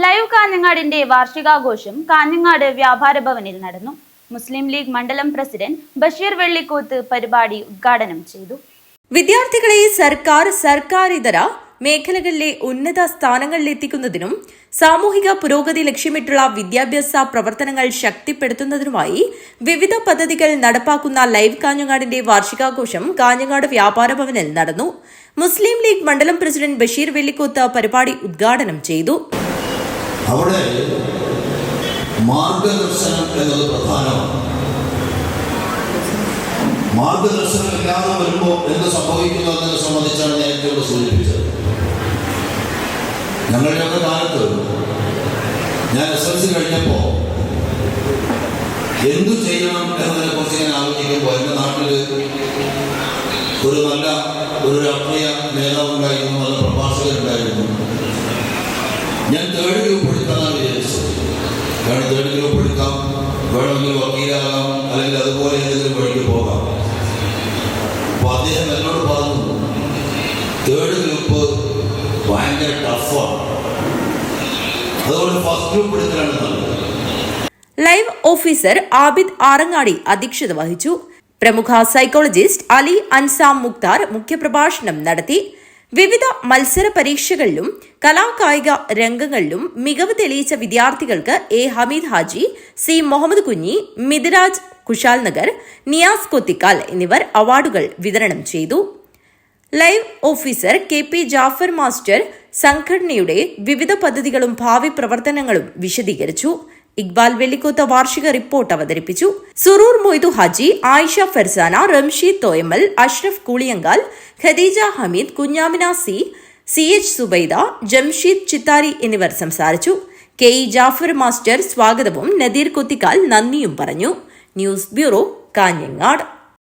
Live കാഞ്ഞങ്ങാടിന്റെ വാർഷികാഘോഷം Kanhangad വ്യാപാര ഭവനിൽ നടന്നു. മുസ്ലിം ലീഗ് മണ്ഡലം പ്രസിഡന്റ് ബഷീർ വെള്ളിക്കോത്ത് പരിപാടി ഉദ്ഘാടനം ചെയ്തു. വിദ്യാർത്ഥികളെ സർക്കാരിതര മേഖലകളിലെ ഉന്നത സ്ഥാനങ്ങളിലെത്തിക്കുന്നതിനും സാമൂഹിക പുരോഗതി ലക്ഷ്യമിട്ടുള്ള വിദ്യാഭ്യാസ പ്രവർത്തനങ്ങൾ ശക്തിപ്പെടുത്തുന്നതിനുമായി വിവിധ പദ്ധതികൾ നടപ്പാക്കുന്ന ലൈവ് കാഞ്ഞങ്ങാടിന്റെ വാർഷികാഘോഷം കാഞ്ഞങ്ങാട് വ്യാപാര ഭവനിൽ നടന്നു. മുസ്ലിം ലീഗ് മണ്ഡലം പ്രസിഡന്റ് ബഷീർ വെള്ളിക്കോത്ത് പരിപാടി ഉദ്ഘാടനം ചെയ്തു. അവിടെ മാർഗദർശനം എന്നത് പ്രധാനമാണ്. മാർഗദർശനം ഇല്ലാതെ വരുമ്പോൾ എന്ത് സംഭവിക്കുന്നു എന്നതിനെ സംബന്ധിച്ചാണ് നേരത്തെ ഇവിടെ സൂചിപ്പിച്ചത്. ഞങ്ങളുടെയൊക്കെ കാലത്ത് ഞാൻ SLC കഴിഞ്ഞപ്പോൾ എന്തു ചെയ്യണം എന്നതിനെ കുറിച്ച് ഞാൻ ആലോചിക്കുമ്പോൾ എൻ്റെ നാട്ടിൽ ഒരു രാഷ്ട്രീയ നേതാവുണ്ടായിരുന്നു, നല്ല പ്രഭാഷകരുണ്ടായിരുന്നു. ഞാൻ 3rd ഗ്രൂപ്പ് എടുക്കാനാണ് വിചാരിച്ചത്. കാരണം 3rd ഗ്രൂപ്പ് എടുക്കാം, വേണമെങ്കിൽ വക്കീലാകാം, അല്ലെങ്കിൽ അതുപോലെ ഏതെങ്കിലും വഴിക്ക് പോകാം. അപ്പോൾ അദ്ദേഹം എന്നോട് പറഞ്ഞു, 3rd ഗ്രൂപ്പ് ഭയങ്കര ടഫാണ്, അതുകൊണ്ട് 1st ഗ്രൂപ്പ് എടുക്കലാണ് നല്ലത്. ലൈവ് ഓഫീസർ ആബിദ് ആറങ്ങാടി അധ്യക്ഷത വഹിച്ചു. പ്രമുഖ സൈക്കോളജിസ്റ്റ് അലി അൻസാം മുക്താർ മുഖ്യപ്രഭാഷണം നടത്തി. വിവിധ മത്സര പരീക്ഷകളിലും കലാകായിക രംഗങ്ങളിലും മികവ് തെളിയിച്ച വിദ്യാർത്ഥികൾക്ക് A. ഹമീദ് ഹാജി, C. മുഹമ്മദ് കുഞ്ഞി, മിഥിരാജ് കുശാൽ നഗർ, നിയാസ് കൊത്തിക്കാൽ എന്നിവർ അവാർഡുകൾ വിതരണം ചെയ്തു. Live officer KP Jafar master സംഘടനയുടെ വിവിധ പദ്ധതികളും ഭാവി പ്രവർത്തനങ്ങളും വിശദീകരിച്ചു. ഇക്ബാൽ വെള്ളിക്കോത്ത് വാർഷിക റിപ്പോർട്ട് അവതരിപ്പിച്ചു. സുറൂർ മൊയ്തു ഹാജി, ആയിഷ ഫർസാന, റംഷീദ് തോയമ്മൽ, അഷ്റഫ് കൂളിയങ്കാൽ, ഖദീജ ഹമീദ്, കുഞ്ഞാമിന CH സുബൈദ, ജംഷീദ് ചിത്താരി എന്നിവർ സംസാരിച്ചു. KE ജാഫർ മാസ്റ്റർ സ്വാഗതവും നദീർ കൊത്തിക്കാൽ നന്ദിയും പറഞ്ഞു. News bureau, Kanhangad.